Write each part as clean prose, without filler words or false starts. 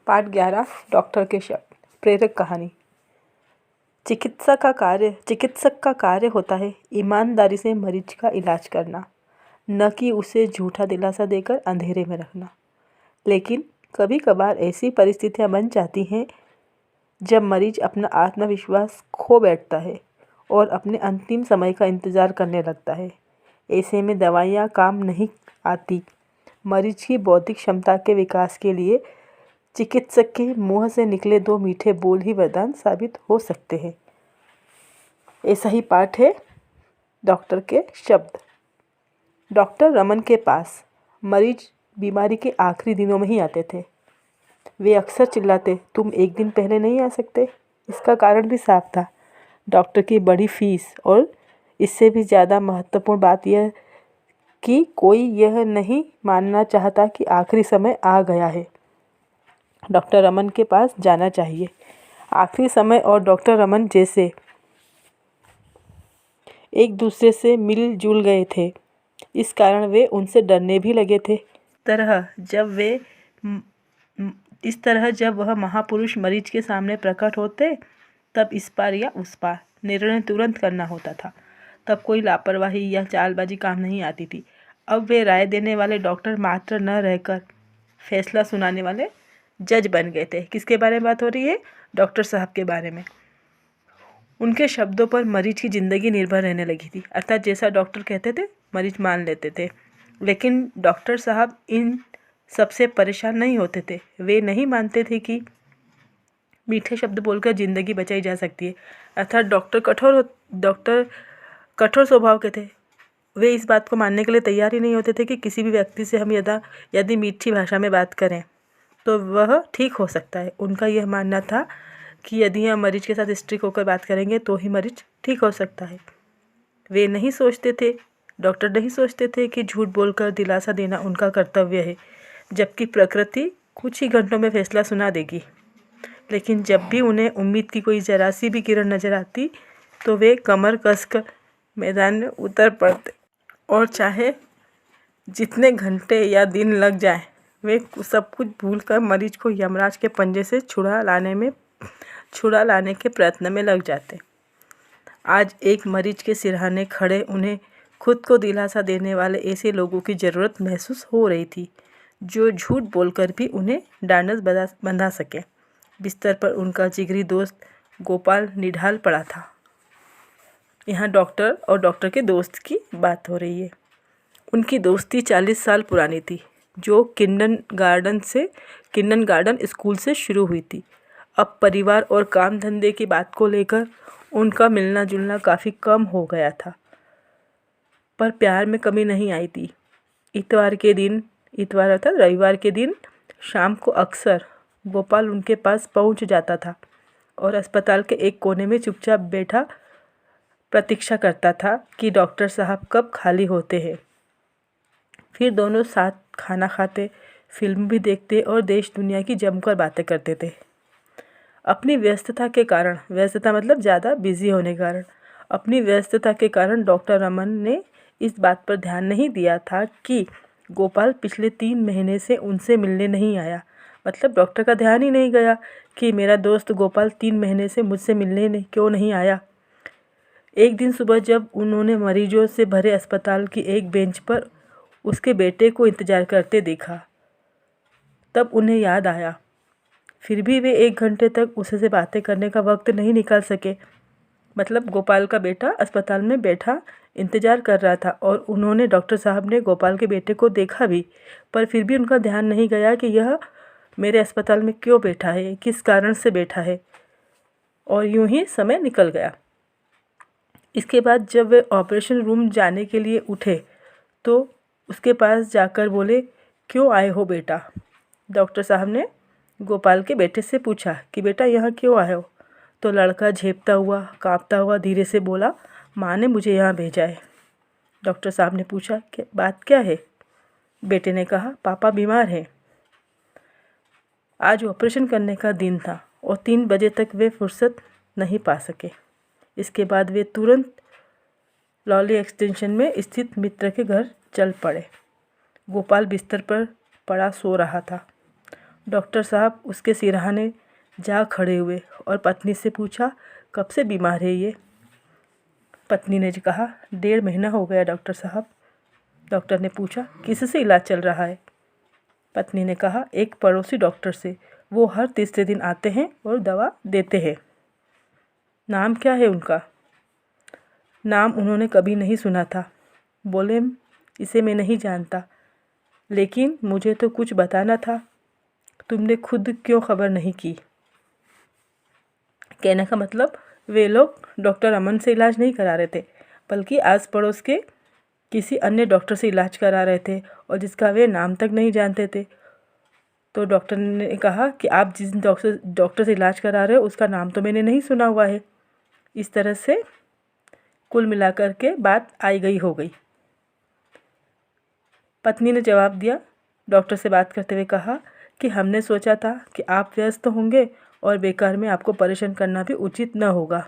पाठ 11 डॉक्टर के शब्द। प्रेरक कहानी। चिकित्सक का कार्य होता है ईमानदारी से मरीज का इलाज करना, न कि उसे झूठा दिलासा देकर अंधेरे में रखना। लेकिन कभी कभार ऐसी परिस्थितियां बन जाती हैं जब मरीज अपना आत्मविश्वास खो बैठता है और अपने अंतिम समय का इंतज़ार करने लगता है। ऐसे में दवाइयाँ काम नहीं आती। मरीज की बौद्धिक क्षमता के विकास के लिए चिकित्सक के मुंह से निकले 2 मीठे बोल ही वरदान साबित हो सकते हैं। ऐसा ही पाठ है डॉक्टर के शब्द। डॉक्टर रमन के पास मरीज बीमारी के आखिरी दिनों में ही आते थे। वे अक्सर चिल्लाते, तुम एक दिन पहले नहीं आ सकते। इसका कारण भी साफ था, डॉक्टर की बड़ी फीस, और इससे भी ज़्यादा महत्वपूर्ण बात यह कि कोई यह नहीं मानना चाहता कि आखिरी समय आ गया है, डॉक्टर रमन के पास जाना चाहिए। आखिरी समय और डॉक्टर रमन जैसे एक दूसरे से मिलजुल गए थे, इस कारण वे उनसे डरने भी लगे थे। इस तरह जब वह महापुरुष मरीज के सामने प्रकट होते, तब इस पार या उस पार निर्णय तुरंत करना होता था। तब कोई लापरवाही या चालबाजी काम नहीं आती थी। अब वे राय देने वाले डॉक्टर मात्र न रहकर फैसला सुनाने वाले जज बन गए थे। किसके बारे में बात हो रही है? डॉक्टर साहब के बारे में। उनके शब्दों पर मरीज की ज़िंदगी निर्भर रहने लगी थी। अर्थात जैसा डॉक्टर कहते थे मरीज मान लेते थे। लेकिन डॉक्टर साहब इन सबसे परेशान नहीं होते थे। वे नहीं मानते थे कि मीठे शब्द बोलकर ज़िंदगी बचाई जा सकती है। अर्थात डॉक्टर कठोर स्वभाव के थे। वे इस बात को मानने के लिए तैयार ही नहीं होते थे कि किसी भी व्यक्ति से हम यदि मीठी भाषा में बात करें तो वह ठीक हो सकता है। उनका यह मानना था कि यदि हम मरीज के साथ स्ट्रिक्ट होकर बात करेंगे तो ही मरीज ठीक हो सकता है। डॉक्टर नहीं सोचते थे कि झूठ बोलकर दिलासा देना उनका कर्तव्य है, जबकि प्रकृति कुछ ही घंटों में फैसला सुना देगी। लेकिन जब भी उन्हें उम्मीद की कोई जरा सी भी किरण नजर आती तो वे कमर कसकर मैदान में उतर पड़ते, और चाहे जितने घंटे या दिन लग जाए, वे सब कुछ भूलकर मरीज को यमराज के पंजे से छुड़ा लाने के प्रयत्न में लग जाते। आज एक मरीज के सिरहाने खड़े उन्हें खुद को दिलासा देने वाले ऐसे लोगों की ज़रूरत महसूस हो रही थी, जो झूठ बोलकर भी उन्हें ढांढस बंधा सके। बिस्तर पर उनका जिगरी दोस्त गोपाल निढाल पड़ा था। यहाँ डॉक्टर और डॉक्टर के दोस्त की बात हो रही है। उनकी दोस्ती 40 साल पुरानी थी, जो किंडरगार्टन स्कूल से शुरू हुई थी। अब परिवार और काम धंधे की बात को लेकर उनका मिलना जुलना काफ़ी कम हो गया था, पर प्यार में कमी नहीं आई थी। रविवार के दिन शाम को अक्सर गोपाल उनके पास पहुंच जाता था और अस्पताल के एक कोने में चुपचाप बैठा प्रतीक्षा करता था कि डॉक्टर साहब कब खाली होते हैं। फिर दोनों साथ खाना खाते, फिल्म भी देखते और देश दुनिया की जमकर बातें करते थे। अपनी व्यस्तता मतलब ज़्यादा बिजी होने के कारण, अपनी व्यस्तता के कारण डॉक्टर रमन ने इस बात पर ध्यान नहीं दिया था कि गोपाल पिछले 3 महीने से उनसे मिलने नहीं आया। मतलब डॉक्टर का ध्यान ही नहीं गया कि मेरा दोस्त गोपाल 3 महीने से मुझसे मिलने क्यों नहीं आया। एक दिन सुबह जब उन्होंने मरीजों से भरे अस्पताल की एक बेंच पर उसके बेटे को इंतज़ार करते देखा, तब उन्हें याद आया। फिर भी वे 1 घंटे तक उससे बातें करने का वक्त नहीं निकाल सके। मतलब गोपाल का बेटा अस्पताल में बैठा इंतज़ार कर रहा था और उन्होंने डॉक्टर साहब ने गोपाल के बेटे को देखा भी, पर फिर भी उनका ध्यान नहीं गया कि यह मेरे अस्पताल में क्यों बैठा है, किस कारण से बैठा है, और यूं ही समय निकल गया। इसके बाद जब वे ऑपरेशन रूम जाने के लिए उठे तो उसके पास जाकर बोले, क्यों आए हो बेटा? डॉक्टर साहब ने गोपाल के बेटे से पूछा कि बेटा यहाँ क्यों आए हो? तो लड़का झेपता हुआ कांपता हुआ धीरे से बोला, माँ ने मुझे यहाँ भेजा है। डॉक्टर साहब ने पूछा कि बात क्या है? बेटे ने कहा, पापा बीमार हैं। आज ऑपरेशन करने का दिन था और 3 बजे तक वे फुर्सत नहीं पा सके। इसके बाद वे तुरंत लॉली एक्सटेंशन में स्थित मित्र के घर चल पड़े। गोपाल बिस्तर पर पड़ा सो रहा था। डॉक्टर साहब उसके सिरहाने जा खड़े हुए और पत्नी से पूछा, कब से बीमार है ये? पत्नी ने कहा, 1.5 महीना हो गया डॉक्टर साहब। डॉक्टर ने पूछा, किससे इलाज चल रहा है? पत्नी ने कहा, एक पड़ोसी डॉक्टर से। वो हर तीसरे दिन आते हैं और दवा देते हैं। नाम क्या है उनका? नाम उन्होंने कभी नहीं सुना था। बोले, इसे मैं नहीं जानता, लेकिन मुझे तो कुछ बताना था। तुमने खुद क्यों खबर नहीं की? कहने का मतलब वे लोग डॉक्टर अमन से इलाज नहीं करा रहे थे, बल्कि आस पड़ोस के किसी अन्य डॉक्टर से इलाज करा रहे थे, और जिसका वे नाम तक नहीं जानते थे। तो डॉक्टर ने कहा कि आप जिस डॉक्टर से इलाज करा रहे हो उसका नाम तो मैंने नहीं सुना हुआ है। इस तरह से कुल मिलाकर के बात आई गई हो गई। पत्नी ने जवाब दिया, डॉक्टर से बात करते हुए कहा कि हमने सोचा था कि आप व्यस्त होंगे और बेकार में आपको परेशान करना भी उचित न होगा।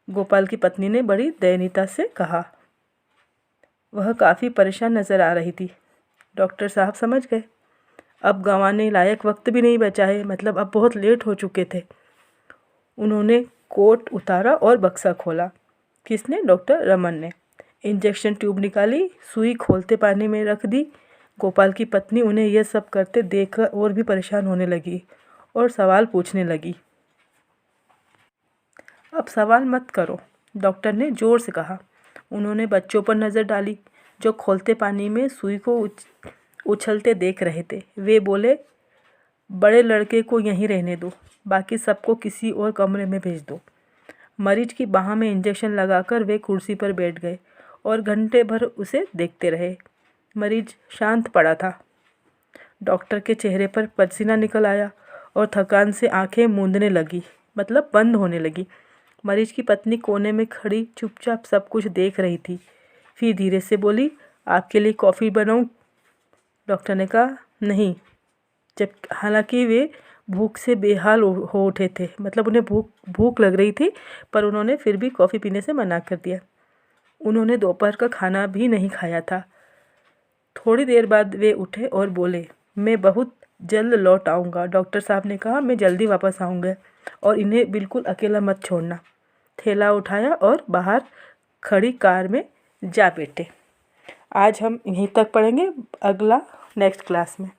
गोपाल की पत्नी ने बड़ी दयनीयता से कहा। वह काफ़ी परेशान नज़र आ रही थी। डॉक्टर साहब समझ गए, अब गंवाने लायक वक्त भी नहीं बचा है, मतलब अब बहुत लेट हो चुके थे। उन्होंने कोट उतारा और बक्सा खोला। किसने? डॉक्टर रमन ने। इंजेक्शन ट्यूब निकाली, सुई खोलते पानी में रख दी। गोपाल की पत्नी उन्हें यह सब करते देखकर और भी परेशान होने लगी और सवाल पूछने लगी। अब सवाल मत करो, डॉक्टर ने ज़ोर से कहा। उन्होंने बच्चों पर नज़र डाली जो खोलते पानी में सुई को उछलते देख रहे थे। वे बोले, बड़े लड़के को यहीं रहने दो, बाकी सबको किसी और कमरे में भेज दो। मरीज की बाह में इंजेक्शन लगाकर वे कुर्सी पर बैठ गए और घंटे भर उसे देखते रहे। मरीज शांत पड़ा था। डॉक्टर के चेहरे पर पसीना निकल आया और थकान से आंखें मूंदने लगी, मतलब बंद होने लगी। मरीज की पत्नी कोने में खड़ी चुपचाप सब कुछ देख रही थी। फिर धीरे से बोली, आपके लिए कॉफ़ी बनाऊं? डॉक्टर ने कहा, नहीं। जब हालांकि वे भूख से बेहाल हो उठे थे, मतलब उन्हें भूख लग रही थी, पर उन्होंने फिर भी कॉफ़ी पीने से मना कर दिया। उन्होंने दोपहर का खाना भी नहीं खाया था। थोड़ी देर बाद वे उठे और बोले, मैं बहुत जल्द लौट आऊँगा। डॉक्टर साहब ने कहा, मैं जल्दी वापस आऊँगा और इन्हें बिल्कुल अकेला मत छोड़ना। थैला उठाया और बाहर खड़ी कार में जा बैठे। आज हम यहीं तक पढ़ेंगे, अगला नेक्स्ट क्लास में।